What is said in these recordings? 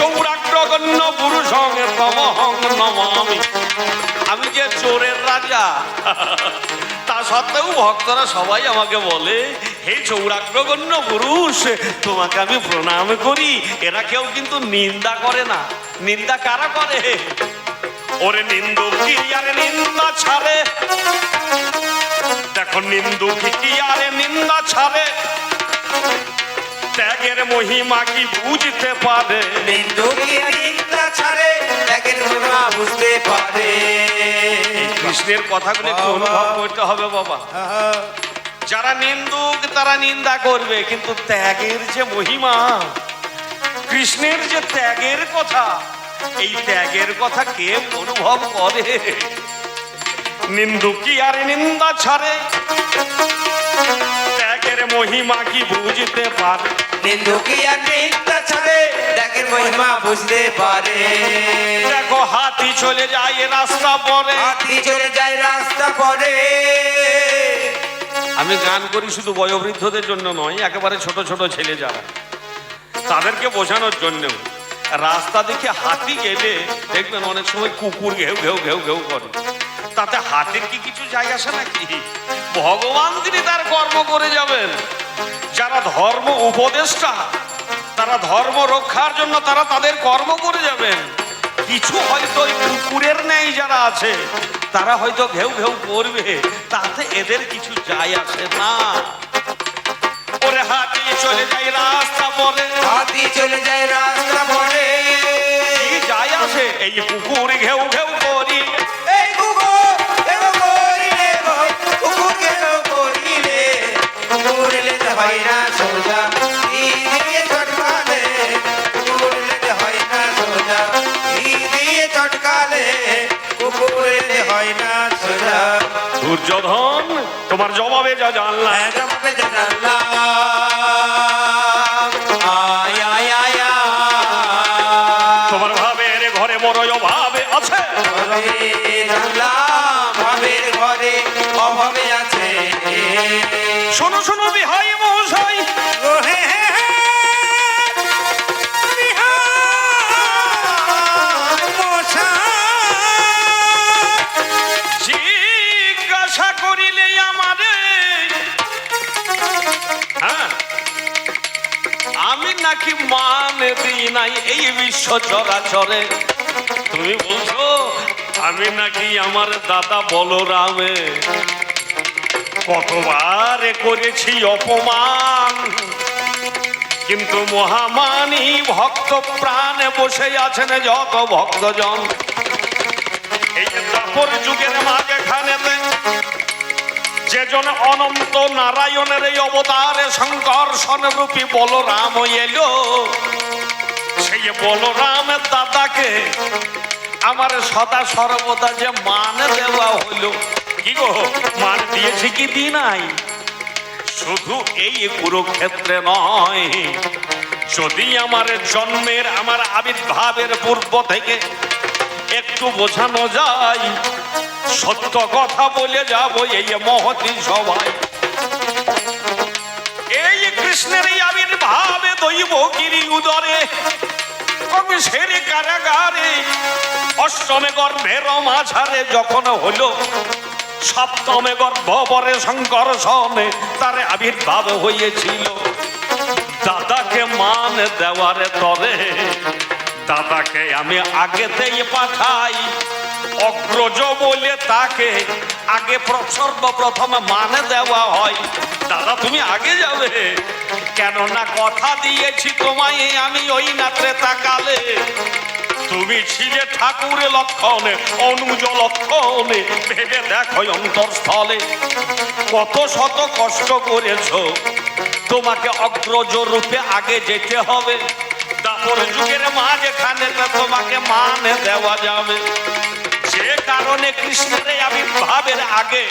চৌরাগ্রগণ্য পুরুষং তমহং নমামি। আমি যে চোরের রাজা, তা সত্ত্বেও ভক্তরা সবাই আমাকে বলে, হে চৌরাগ্রগণ্য পুরুষ, তোমাকে আমি প্রণাম করি। এরা কেউ কিন্তু নিন্দা করে না। নিন্দা কারা করে? ওরে নিন্দুক কি আরে নিন্দা ছাড়ে, দেখো নিন্দুক কি আরে নিন্দা ছাড়ে, ত্যাগের মহিমা কি বুঝতে পারে। নিন্দুক কি নিন্দা ছাড়ে, ত্যাগের মহিমা বুঝতে পারে। কৃষ্ণের কথাগুলো একটু অনুভব করতে হবে বাবা। যারা নিন্দুক তারা নিন্দা করবে, কিন্তু ত্যাগের যে মহিমা, কৃষ্ণের যে ত্যাগের কথা, এই ত্যাগের কথা কে অনুভব করে? নিন্দুকি আর নিন্দা ছাড়ে, ত্যাগের মহিমা কি বুঝতে পারে। নিন্দুকি আর নিন্দা ছাড়ে, ত্যাগের মহিমা বুঝতে পারে। দেখো হাতি চলে যায় রাস্তা পরে, হাতি চলে যায় রাস্তা পরে। আমি গান করি শুধু বয়োবৃদ্ধদের জন্য নয়, একেবারে ছোট ছোট ছেলে যারা, তাদেরকে বোঝানোর জন্য। রাস্তা দেখে হাতি গেলে দেখবেন অনেক সময় কুকুর ঘেউ ঘেউ ঘেউ ঘেউ করে, তাতে হাতির কি কিছু যায় আসে নাকি? ভগবান তিনি তার কর্ম করে যাবেন। যারা ধর্ম উপদেষ্টা, তারা ধর্ম রক্ষার জন্য তারা তাদের কর্ম করে যাবেন। কিছু হয়তো ওই কুকুরের নেই যারা আছে, তারা হয়তো ঘেউ ঘেউ করবে, তাতে এদের কিছু যায় আসে না। ওরে হাতি চলে যায় রাস্তা পরে, হাতি চলে যায় রাস্তা পরে। কি যায় আসে এই কুকুর ঘেউ ঘেউ করি। এই কুকুর ঘেউ করিলে গো, কুকুর ঘেউ করিলে, কুকুর লেতে হয় না সোজা, ই দিয়ে চটকালে, কুকুর লেতে হয় না সোজা, ই দিয়ে চটকালে, কুকুর লেতে হয় না সোজা। দুর্যোধন তোমার জবাবে যা জানলাম, জবাবে জানলাম, আয় আয় আয় আয়। তোমার ভাবের ঘরে বড় অভাবে আছে। ভাবের ঘরে অভাবে আছে। শোনো শোনো বিহাই মশাই, জিজ্ঞাসা করিলে আমারে, হ্যাঁ, আমি নাকি মানে দিই নাই এই বিশ্ব চরাচরে। তুমি বলছো আমি নাকি আমার দাদা বলরামে কতবার করেছি অপমান, কিন্তু মহামানী ভক্ত প্রাণে বসে আছেন যত ভক্তজন। এই দ্বাপর যুগের মাঝখানেতে যেজন অনন্ত নারায়ণের এই অবতারে সংকর্ষণ রূপী বলরাম এলো, সেই বলরামের দাদাকে আমার সদা সর্বদা যে মান দেওয়া হইল, কি গো মান দিয়েছি কি দি নাই? শুধু এই কুরুক্ষেত্রে নয়, যদি আমার জন্মের আমার আবির্ভাবের পূর্ব থেকে একটু বোঝানো যায়, সত্য কথা বলে যাব এই মহতি সবাই। এই কৃষ্ণের এই আবির্ভাবে দৈব গিরি উদরে, কংসের কারাগারে, অষ্টমে গর্ভের মাঝারে যখন হলো, সপ্তমে গর্ভবরে সংকর্ষণে তার আবির্ভাব হয়েছিল। দাদাকে মান দেওয়ারে তরে দাদাকে আমি আগেতেই পাঠাই, অগ্রজ বলে তাকে আগে সর্বপ্রথম মানে দেওয়া হয়। দাদা তুমি আগে যাবে, কেননা কথা দিয়েছি তোমায় আমি ওই না ত্রেতাকালে। তুমি ছিলে ঠাকুরের লক্ষণে, অনুজ লক্ষণে, ভেবে দেখো অন্তরস্থলে কত শত কষ্ট করেছ, তোমাকে অগ্রজ রূপে আগে যেতে হবে। দাপর যুগের মাঝখানে তোমাকে মানে দেওয়া যাবে। যে কারণে কৃষ্ণের আবির্ভাবের আগে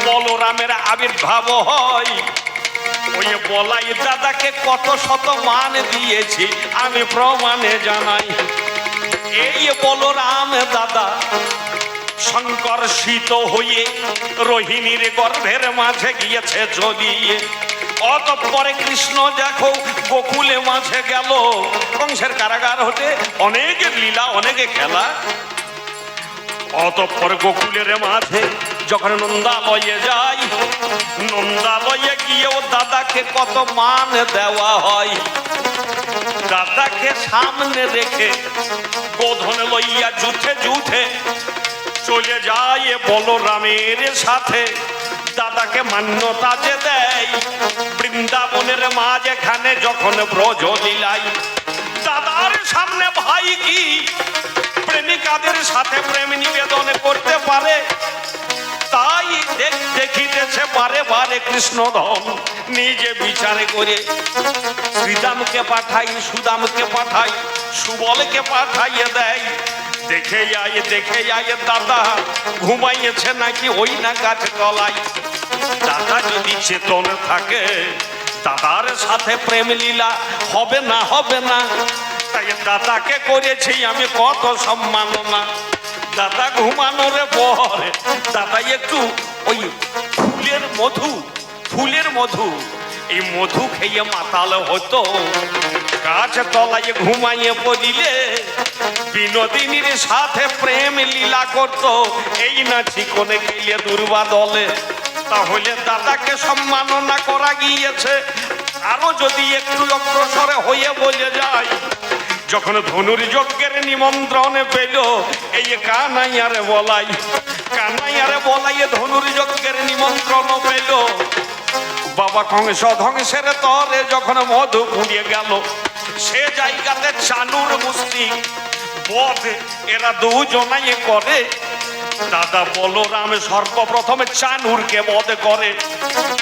বলরামের আবির্ভাব হয়। ওই বলাই দাদাকে কত শত মান দিয়েছি আমি প্রমাণে জানাই। এই বলরাম দাদা সংকর্ষিত হয়ে রোহিণীর গর্ভের মাঝে গিয়েছে জড়িয়ে, অতঃপরে কৃষ্ণ দেখো গোকুলে মাঝে গেল, কংসের কারাগার হতে অনেকের লীলা অনেকে খেলা। অতঃপর গোকুলের মাঝে যখন নন্দালয়ে যাই, নন্দালয়ে গিয়েও দাদাকে কত মান দেওয়া হয়। দাদাকে সামনে রেখে গোধন লইয়া যুথে যুথে চলে যায় বলরামের সাথে। দাদাকে মান্যতা যে দেয় বৃন্দাবনের মাঝখানে যখন ব্রজ লীলাই, দাদার সামনে ভাই কি প্রেমিকাদের সাথে প্রেম নিবেদন করতে পারে? তাই দেখিতেছে বারে বারে কৃষ্ণধন নিজে বিচারে করে শ্রীদামকে পাঠাই, সুদামকে পাঠাই, সুবলকে পাঠাইয়ে দেয়। দেখে আয় দাদা ঘুমাইয়েছে নাকি ওই না গাছ তলায়। দাদা যদি চেতন থাকে দাদার সাথে প্রেম লীলা হবে না, হবে না। তাই দাদাকে করেছি আমি কত সম্মাননা। দাদা ঘুমানোর পর দাদা একটু ওই ফুলের মধু এই মধু খেয়ে মাতাল হতো। গাছ তলায় ঘুমাইয়ে পড়িলে বিনোদিনীর সাথে প্রেম লীলা করত। এই না চিকনে গেলে দুর্বাদলে। তাহলে দাদাকে সম্মাননা করা গিয়েছে। আরো যদি একটু অগ্রসরে হয়ে বলে যায়, যখন ধনুর্যজ্ঞের নিমন্ত্রণে পেল এই কানাইয়ারে বলাই ধনুর্যজ্ঞের নিমন্ত্রণ পেল। বাবা কংস ধ্বংসের তরে যখন মধু পুড়িয়ে গেল, সে জায়গাতে চানুর মুস্তিক বধ এরা দুজনাই করে। দাদা বলরাম সর্বপ্রথমে চানুরকে বধ করে।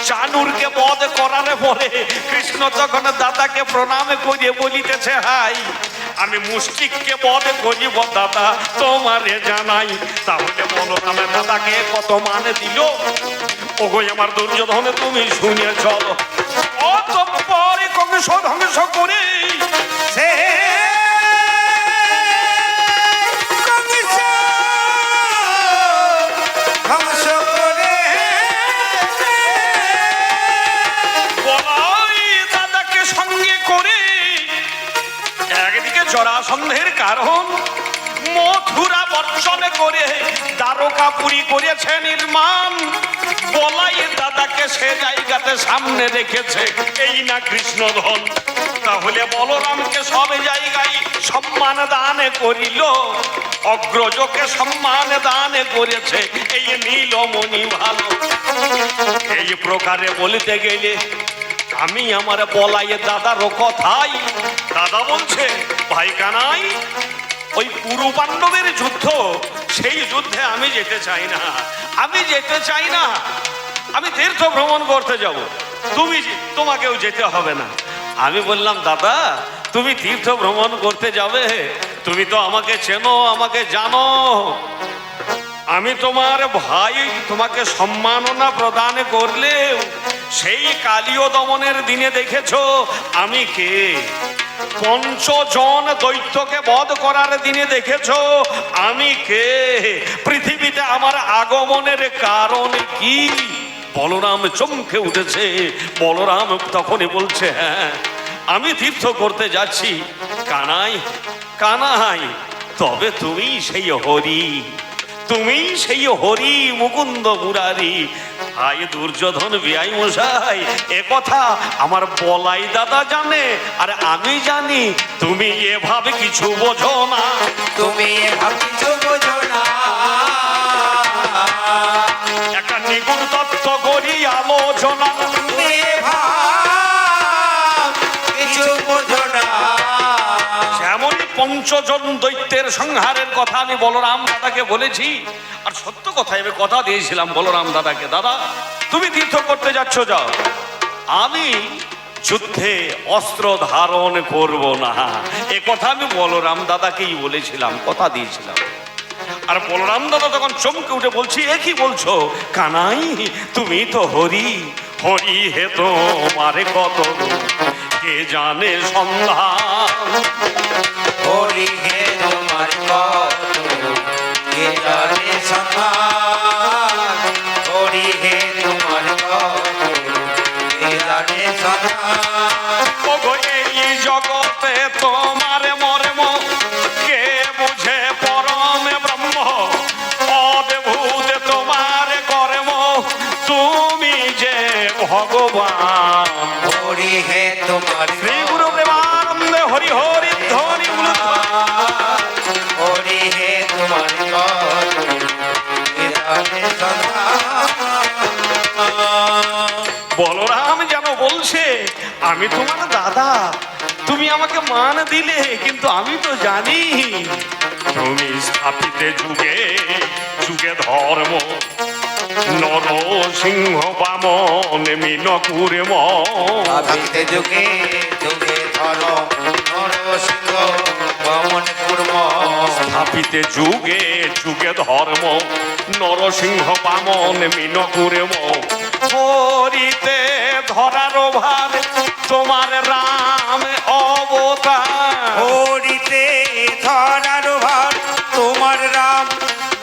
চানুরকে বধ করার পরে কৃষ্ণ তখন দাদাকে প্রণাম করিয়ে বলিতেছে, হাই আমি মুষ্টিককে বধ করিব দাদা তোমারে জানাই। তাহলে বলরাম দাদাকে কত মানে দিল। ওগো আমার দুর্যোধনে তুমি শুনে চলো। অতঃপরে কংস ধ্বংস করে সে ধ্বংস করে বলাই দাদাকে সঙ্গে করে একদিকে জরাসন্ধের কারণ মথুরা বর্ষণ করে দ্বারকাপুরী করেছে নির্মাণ। বলাই দাদাকে সে জায়গাতে সামনে রেখেছে এই না কৃষ্ণধন। তাহলে বলরামকে সব জায়গায় সম্মান দান করিল, অগ্রজকে সম্মান দান করেছে এই নীলমণি ভালো। এই প্রকারে বলতে গেলে আমি আমার বলাই দাদারও কথাই। দাদা বলছে, ভাই কানাই ওই পুরু পাণ্ডবের যুদ্ধ, সেই যুদ্ধে আমি যেতে চাই না, আমি যেতে চাই না। আমি তীর্থ ভ্রমণ করতে যাব, তোমাকেও যেতে হবে না। আমি বললাম, দাদা তুমি তীর্থ ভ্রমণ করতে যাবে, তুমি তো আমাকে চেনো, আমাকে জানো, আমি তোমার ভাই, তোমাকে সম্মাননা প্রদান করলেও সেই কালীয় দমনের দিনে দেখেছো আমি কে। পঞ্চজন দৈত্যকে বধ করার দিনে দেখেছো আমি কে। পৃথিবীতে আমার আগমনের কারণ কি? বলরাম চমকে উঠেছে। বলরাম তখনই বলছে, হ্যাঁ আমি তীর্থ করতে যাচ্ছি। কানাই কানাই তবে তুমি সেই হরি, তুমি সেই হরি মুকুন্দ মুরারি। হাই দুর্যোধন বিয়াই মশাই, এ কথা আমার বলাই দাদা জানে আর আমি জানি। তুমি এভাবে কিছু বোঝো না, তুমি এভাবে কিছু বোঝো না। একটা নিগুণ তত্ত্ব করি আলোচনা। তুমি এভাবে কিছু বোঝো না। যেমনই পঞ্চজন দৈত্যের সংহারের কথা আমি বলরাম দাদাকে বলেছি, আর সত্য কথা আমি কথা দিয়েছিলাম বলরাম দাদাকে, দাদা তুমি তীর্থ করতে যাচ্ছ যাও, আমি যুদ্ধে অস্ত্র ধারণ করব না। এ কথা আমি বলরাম দাদাকেই বলেছিলাম, কথা দিয়েছিলাম। আর বলরাম দাদা তখন চমকে উঠে বলছি, এ কি বলছো কানাই, তুমি তো হরি, হরি হে তোমারে কত কে জানে সন্ধান। হরি হে তোমার কত কে জানে সন্ধান। হরি হে তোমার কত কে জানে ভগবান। হরি হে তোমার শ্রী গুরু প্রেমানন্দে হরি হরি ধ্বনি হরি হে তোমার বলরাম যেন বলছে, আমি তোমার দাদা, তুমি আমাকে মান দিলে, কিন্তু আমি তো জানি তুমি স্থাপিতে যুগে যুগে ধর্ম, নরসিংহ বামন মিনকুরে ভাবিতে যুগে যুগে ধর্ম নরসিংহ বামন কুর্ম। স্থাপিতে যুগে যুগে ধর্ম, নরসিংহ বামন মিনকুরে হরিতে ধরার ভার তোমার রাম অবতার। হরিতে ধরার ভার তোমার রাম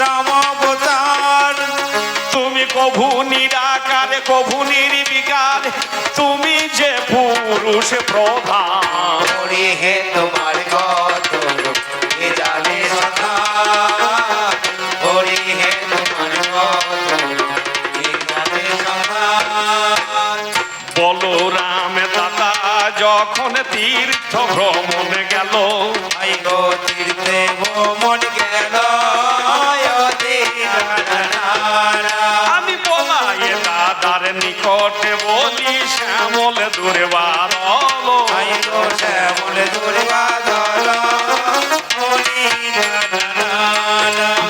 রাম অবতার। তুমি কভু নিরাকার কভু নির্বিকার, তুমি যে পুরুষ প্রধান। হরি হে তোমার কত এ জানে সদা। হরি হে তোমার কত এ জানে সদা। বলরাম দাদা যখন তীর্থ ভ্রমণ গেল, আই গো তীর্থে ভ্রমণ গেল আমি বলাই দাদার নিকটে বলি শ্যামল দুর্বার। আই গো শ্যামল দুর্বাদল।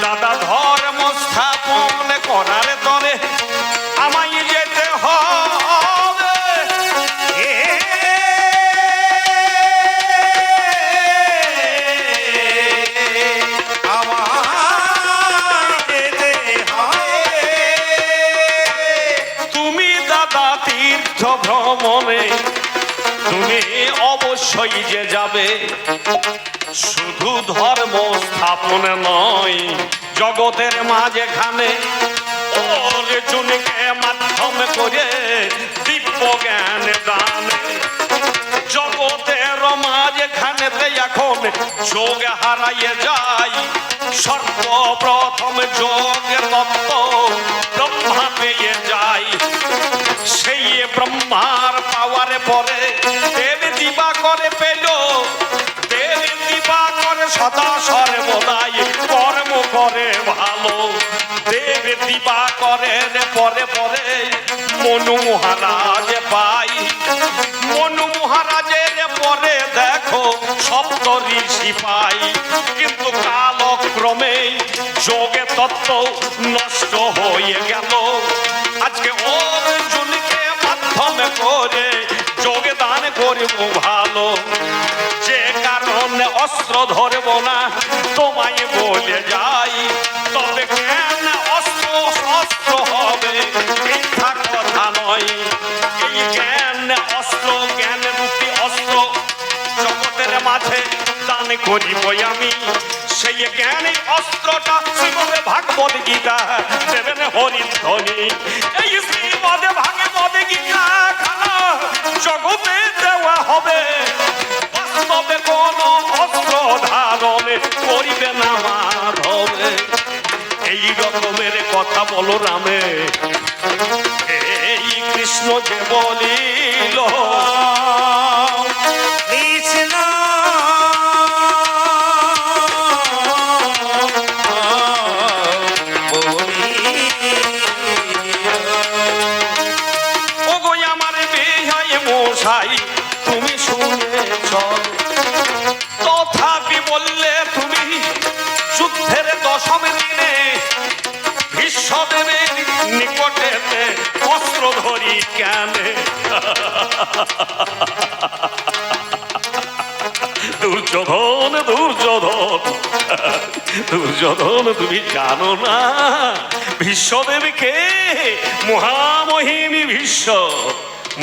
দাদা ধর্ম স্থাপন করার তরে আমায় যেতে হবে। তুমি দাদা তীর্থ ভ্রমণে তুমি অবশ্যই যে যাবে, শুধু ধর্ম স্থাপন নয়, জগতের মাঝখানে অর্জুনকে মাধ্যম করে দিব্য জ্ঞান দান। জগতের মাঝখানেতে এখন যোগ হারাইয়ে যায়, সর্বপ্রথম যোগ তত্ত্ব ব্রহ্মা পেয়ে যায়। সেই ব্রহ্মার পাওয়ার পরে দেব দিবা করে পেল, দেব দিবা করে সদা সর্বদাই কর্ম করে ভালো। দেব দিবা করে পরে পরে মনু মহারাজ পাই, মনু মহারাজের পরে দেখো সপ্ত ঋষি পাই। কিন্তু কালক্রমে যোগে তত্ত্ব নষ্ট হয়ে গেল। আজকে অর্জুনকে মাধ্যমে করে যোগে দান করব ভালো, যে কারণে অস্ত্র ধরব না তোমায় বলে যাই। তবে জ্ঞান অস্ত্র শস্ত্র হবে মিথ্যা কথা নয়। এই জ্ঞান অস্ত্র জ্ঞান রূপী অস্ত্র জগতের মাঝে দান করিব আমি। সেই জ্ঞান অস্ত্রটা শ্রীমদে ভাগবত গীতা দেবেন হরিধ্বনি। এই শ্রীমদে ভাগবত গীতা খানা জগতে দেওয়া হবে, বাস্তবে কোন অস্ত্র ধারণ করিবে না মাধবে। এই রকমের কথা বলো রামে, এই কৃষ্ণ যে বলিল কৃষ্ণ ওগো আমার বেহাই মশাই তুমি শুনেছ, তথাপি বললে তুমি যুদ্ধের দশম দিনে ভীষ্মদেবের নিকটেতে অস্ত্র ধরি কেন? দুর্যোধন দুর্যোধন দুর্যোধন তুমি জানো না ভীষ্মদেবকে? মহামহিমী ভীষ্ম,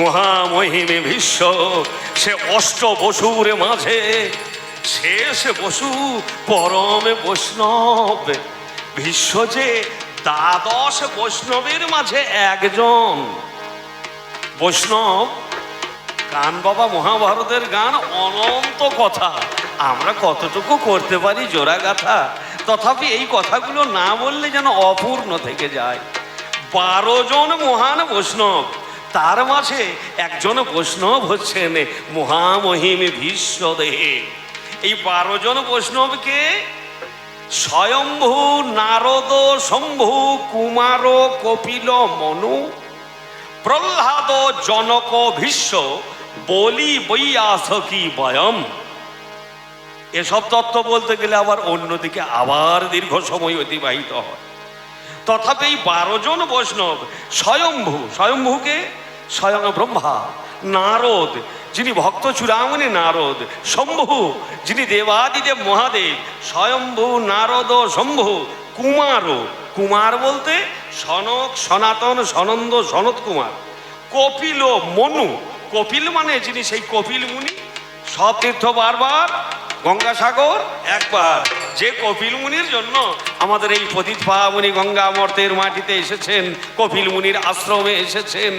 মহামহিমী ভীষ্ম সে অষ্ট বসুর মাঝে শেষ বসু পরম বৈষ্ণব। ভীষ্ম যে দ্বাদশ বৈষ্ণবের মাঝে একজন বৈষ্ণব। গান বাবা মহাভারতের গান অনন্ত কথা, আমরা কতটুকু করতে পারি জোড়া গাথা, তথাপি এই কথাগুলো না বললে যেন অপূর্ণ থেকে যায়। 12 জন মহান বৈষ্ণব, তার মাঝে একজন বৈষ্ণব হচ্ছেন মহামহিম ভীষ্মদেব। এই 12 জন বৈষ্ণবকে স্বয়ম্ভু, নারদ, শম্ভু, কুমার, কপিল, মনু, প্রহ্লাদ, জনক, ভীষ্ম, বলি, বৈয়াসকি, বয়ম। এসব তত্ত্ব বলতে গেলে আবার অন্যদিকে আবার দীর্ঘ সময় অতিবাহিত হয়। তথাপি এই 12 জন বৈষ্ণব স্বয়ম্ভু, স্বয়ম্ভুকে স্বয়ং ব্রহ্মা, নারদ যিনি ভক্ত চূড়ামণি নারদ, শম্ভু যিনি দেবাদিদেব মহাদেব, স্বয়ম্ভু, নারদ, শম্ভু, কুমার, কুমার বলতে সনক, সনাতন, সনন্দ, সনত কুমার, কপিল, মনু, কপিল মানে যিনি সেই কপিল মুনি, সব তীর্থ বারবার, গঙ্গাসাগর একবার, যে কপিল মুনির জন্য আমাদের এই পতিত পাবনী গঙ্গা মর্তের মাটিতে এসেছেন, কপিল মুনির আশ্রমে এসেছেন,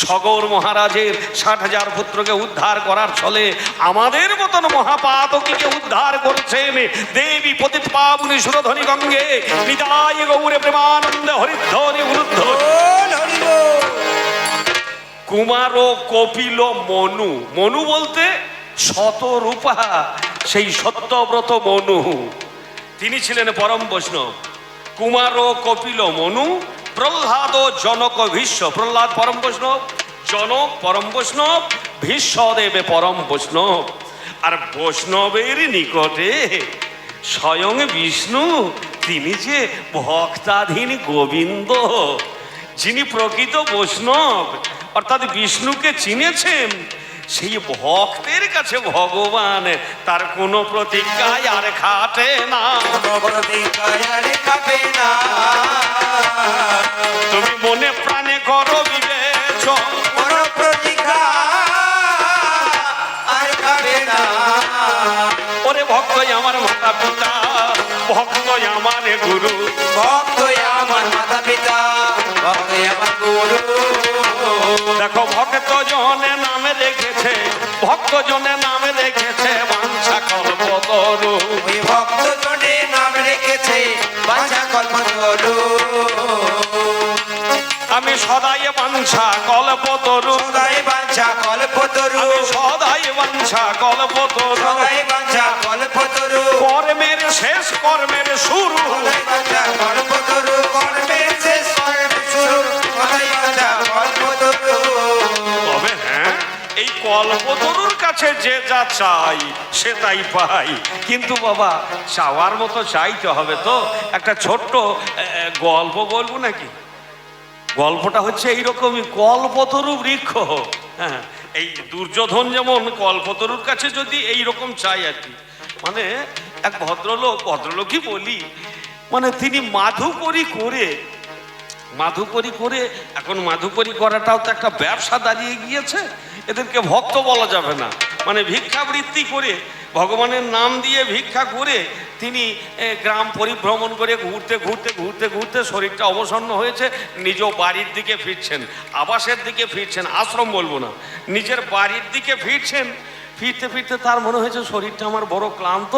সগর মহারাজের 60,000 পুত্রকে উদ্ধার করার ছলে আমাদের মতন মহাপাতকীকে উদ্ধার করেছেন। দেবী পতিত পাবনী সুরধনী গঙ্গে নিতাই গৌরে প্রেমানন্দে হরিধ্বনি উরুধ্বনি। বল হরি বল। কুমার, কপিল, মনু, মনু বলতে শতরূপা, সেই সত্যব্রত মনু, তিনি ছিলেন পরম বৈষ্ণব। কুমার, কপিল, মনু, প্রহ্লাদ, জনক, ভীষ্ম, প্রহ্লাদ পরম বৈষ্ণব, জনক পরম বৈষ্ণব, ভীষ্মদেব পরম বৈষ্ণব। আর বৈষ্ণবের নিকটে স্বয়ং বিষ্ণু, তিনি যে ভক্তাধীন গোবিন্দ, যিনি প্রকৃত বৈষ্ণব অর্থাৎ বিষ্ণুকে চিনেছেন, সেই ভক্তের কাছে ভগবান তার কোনো প্রতিজ্ঞায় আর খাটে না। কোনো প্রতিজ্ঞায় আর খাটে না। তুমি মনে প্রাণে করো বিবেচন, কোনো প্রতিজ্ঞা আর খাটে না। ওরে ভক্ত আমার মাতা পিতা, ভক্ত আমার গুরু, ভক্ত আমার মাতা পিতা, ভক্ত আমার গুরু। দেখো ভক্ত জনে নামে রেখেছে, ভক্ত জনে নামে রেখেছে বাঞ্ছা কল্পতরু। ওই ভক্ত জনে নাম রেখেছে বাঞ্ছা কল্পতরু। আমি সদাই বাঞ্ছা কল্পতরু, সদাই বাঞ্ছা কল্পতরু, আমি সদাই বাঞ্ছা কল্পতরু। সদাই বাঞ্ছা কল্পতরু, কর্মের শেষ কর্মের শুরু, সদাই বাঞ্ছা কল্পতরু, কর্মের শেষ কর্মের শুরু, সদাই বাঞ্ছা কল্পতরু। তবে হ্যাঁ, এই কল্পতরুর কাছে যে যা চাই সে তাই পাই। কিন্তু বাবা চাওয়ার মতো চাইতে হবে তো। একটা ছোট্ট গল্প বলবো নাকি? গল্পটা হচ্ছে এইরকমই, কল্পতরু বৃক্ষ। হ্যাঁ, এই দুর্যোধন যেমন কল্পতরুর কাছে যদি এইরকম চাই আর কি, মানে এক ভদ্রলোকই বলি, মানে তিনি মাধুকরী করে, এখন মাধুকরী করাটাও তো একটা ব্যবসা দাঁড়িয়ে গিয়েছে। এদেরকে ভক্ত বলা যাবে না, মানে ভিক্ষাবৃত্তি করে, ভগবানের নাম দিয়ে ভিক্ষা করে তিনি গ্রাম পরিভ্রমণ করে ঘুরতে ঘুরতে ঘুরতে ঘুরতে শরীরটা অবসন্ন হয়েছে, নিজ বাড়ির দিকে ফিরছেন, আবাসের দিকে ফিরছেন, আশ্রম বলবো না, নিজের বাড়ির দিকে ফিরছেন। ফিরতে ফিরতে তার মনে হয়েছে শরীরটা আমার বড় ক্লান্ত,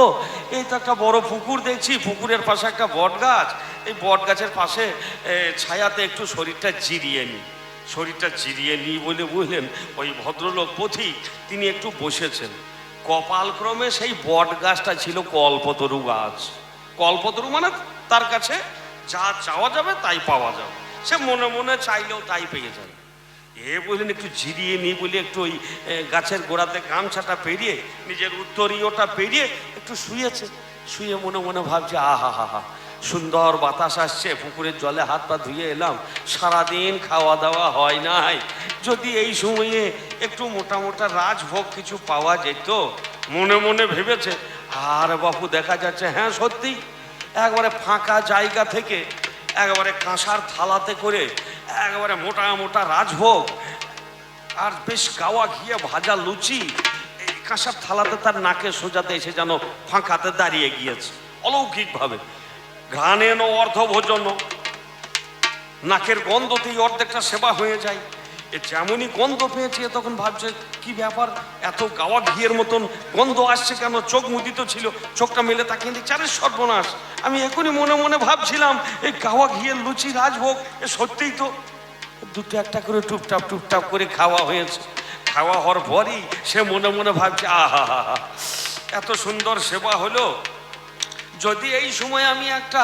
এই তো একটা বড় পুকুর দেখছি, পুকুরের পাশে একটা বট গাছ, এই বট গাছের পাশে ছায়াতে একটু শরীরটা জিরিয়ে নিই বলে বুঝলেন ওই ভদ্রলোক পথিক তিনি একটু বসেছেন। কপালক্রমে সেই বট গাছটা ছিল কল্পতরু গাছ। কল্পতরু মানে তার কাছে যা চাওয়া যাবে তাই পাওয়া যাবে, সে মনে মনে চাইলেও তাই পেয়ে যাবে। বললেন একটু জিরিয়ে নিই বলে একটু ওই গাছের গোড়াতে গামছাটা পেরিয়ে, নিজের উত্তরীয়টা পেরিয়ে একটু শুয়ে মনে মনে ভাবছে, আহা হা হা, সুন্দর বাতাস আসছে, পুকুরের জলে হাত পা ধুয়ে এলাম, সারাদিন খাওয়া দাওয়া হয় নাই, যদি এই সময়ে একটু মোটা মোটা রাজভোগ কিছু পাওয়া যেত, মনে মনে ভেবেছে। আর বাপু দেখা যাচ্ছে, হ্যাঁ সত্যি, একবারে ফাঁকা জায়গা থেকে একেবারে কাঁসার থালাতে করে একেবারে মোটা মোটা রাজভোগ আর বেশ গাওয়া ঘিয়ে ভাজা লুচি এই কাঁসার থালাতে তার নাকে সোজাতে এসে যেন ফাঁকাতে দাঁড়িয়ে গিয়েছে অলৌকিকভাবে। ঘ্রাণেন অর্ধভোজন, নাকের গন্ধতেই অর্ধেকটা সেবা হয়ে যায়। এ যেমনই গন্ধ পেয়েছে তখন ভাবছে কি ব্যাপার, এত গাওয়া ঘিয়ের মতন গন্ধ আসছে কেন? চোখ মুদিত ছিল, চোখটা মেলে তাকিয়ে দেখছি আরে সর্বনাশ, আমি এখনই মনে মনে ভাবছিলাম এই গাওয়া ঘিয়ের লুচি রাজভোগ, এ সত্যিই তো দুটো একটা করে টুপটাপ টুপটাপ করে খাওয়া হয়েছে। খাওয়া হওয়ার পরই সে মনে মনে ভাবছে, আহা হা হা, এত সুন্দর সেবা হলো, যদি এই সময় আমি একটা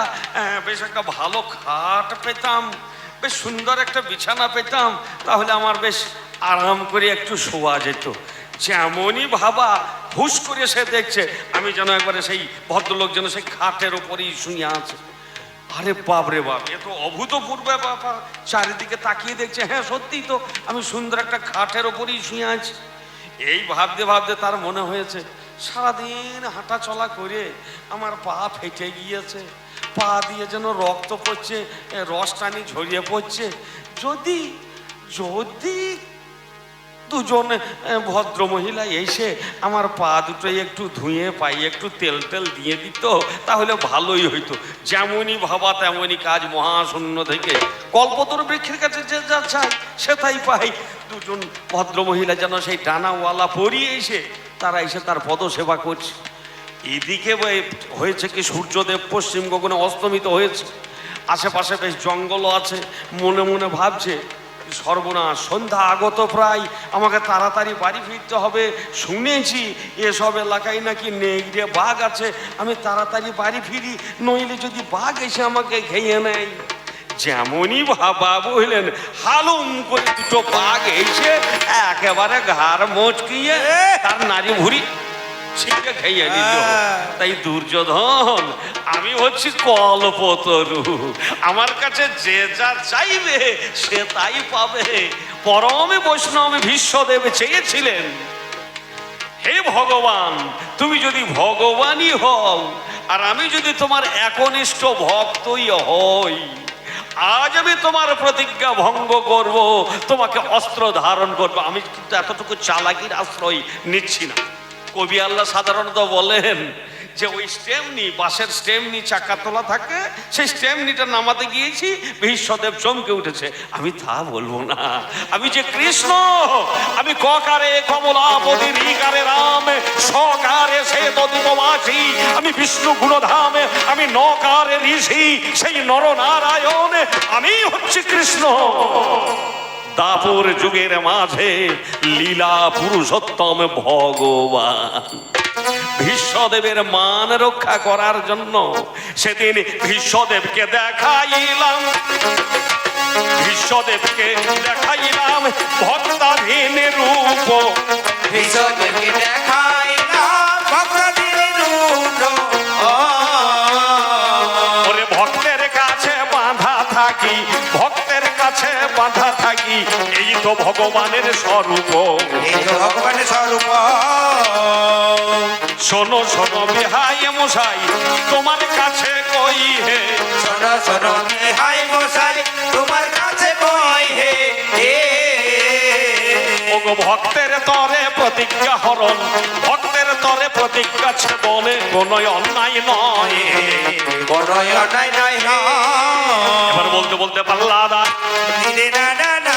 বেশ একটা ভালো খাট পেতাম, বেশ সুন্দর একটা বিছানা পেতাম, তাহলে আমার বেশ আরাম করে একটু শোয়া যেত। যেমনই ভাবা হুশ করে সে দেখছে আমি যেন একবারে সেই ভদ্রলোক যেন সেই খাটের ওপরেই শুয়ে আছে। আরে বাপ রে বাপ, এ তো অভূতপূর্ব ব্যাপার। চারিদিকে তাকিয়ে দেখছে, হ্যাঁ সত্যিই তো আমি সুন্দর একটা খাটের ওপরেই শুয়ে আছি। এই ভাবতে ভাবতে তার মনে হয়েছে, সারাদিন হাঁটা চলা করে আমার পা ফেটে গিয়েছে, পা দিয়ে যেন রক্ত পড়ছে, রস টানি ঝরিয়ে পড়ছে। যদি যদি দুজন ভদ্র মহিলা এসে আমার পা দুটো একটু ধুয়ে পাই একটু তেল টেল দিয়ে দিত, তাহলে ভালোই হইতো। যেমনই ভাবা তেমনই কাজ, মহাশূন্য থেকে কল্পতরু বৃক্ষের কাছে যে যা চাই সে তাই পাই। দুজন ভদ্র মহিলা যেন সেই ডানাওয়ালা পরিয়ে এসে তারা এসে তার পদ সেবা করছে। এদিকে হয়েছে কি, সূর্যদেব পশ্চিম গগনে অস্তমিত হয়েছে, আশেপাশে বেশ জঙ্গলও আছে। মনে মনে ভাবছে, সর্বনাশ, সন্ধ্যা আগত প্রায়, আমাকে তাড়াতাড়ি বাড়ি ফিরতে হবে। শুনেছি এসব এলাকায় নাকি নেগড়ে বাঘ আছে, আমি তাড়াতাড়ি বাড়ি ফিরি, নইলে যদি বাঘ এসে আমাকে খেয়ে নেয়। যেমনই ভাবা বুঝলেন, হালুম করে দুটো বাঘ এসে একেবারে ঘাড় মোচকিয়ে তার নারী ভুড়ি ছিঁড়ে খেয়ে নিল। তাই দুর্যোধন, আমি হচ্ছি কল্পতরু, আমার কাছে যে যা চাইবে সে তাই পাবে। পরম বৈষ্ণব ভীষ্মদেব চেয়েছিলেন, হে ভগবান, তুমি যদি ভগবানই হও আর আমি যদি তোমার একনিষ্ঠ ভক্তই হই, আজ আমি তোমার প্রতিজ্ঞা ভঙ্গ করব, তোমাকে অস্ত্র ধারণ করব। আমি কিন্তু এতটুকু চালাকির আশ্রয় নিচ্ছি না। কবি আল্লাহ সাধারণত বলেন যে ওই স্টেমনি, বাঁশের স্টেমনি চাকা তোলা থাকে, সেই স্টেমনিটা নামাতে গিয়েছি, ভীষ্মদেব চমকে উঠেছে। আমি তা বলবো না, আমি যে কৃষ্ণ, আমি ককারে কমলাপতি, রিকারে রাম, সকারে সে তদিবাসী, আমি বিষ্ণু গুণধামে, আমি নকারে ঋষি, সেই নরনারায়ণ, আমি হচ্ছি কৃষ্ণ। দাপর যুগের মাঝে লীলা পুরুষোত্তম ভগবান। ভীষ্মদেবের মান রক্ষা করার জন্য সেদিন ভীষ্মদেবকে দেখাইলাম, ভীষ্মদেবকে দেখাইলাম ভক্তাধীন রূপ, ভীষ্মদেবকে দেখাইলাম ভক্তাধীন রূপ। ওরে ভক্তের কাছে বাঁধা থাকি, ভক্তের কাছে বাঁধা থাকি, এই তো ভগবানের স্বরূপ, এই তো ভগবানের স্বরূপ। শোনো শোনো বিহাই মশাই, তোমার কাছে কই হে, শোনো শোনো বিহাই মশাই, তোমার কাছে কই হে। ওগো ভক্তের তরে প্রতিজ্ঞা হরণ, ভক্তের তরে প্রতিজ্ঞা ছেদনে কোনো অন্যায় নয়, কোনো অন্যায় নয়। এবার বলতে বলতে পাল্লা দা দিলে না না না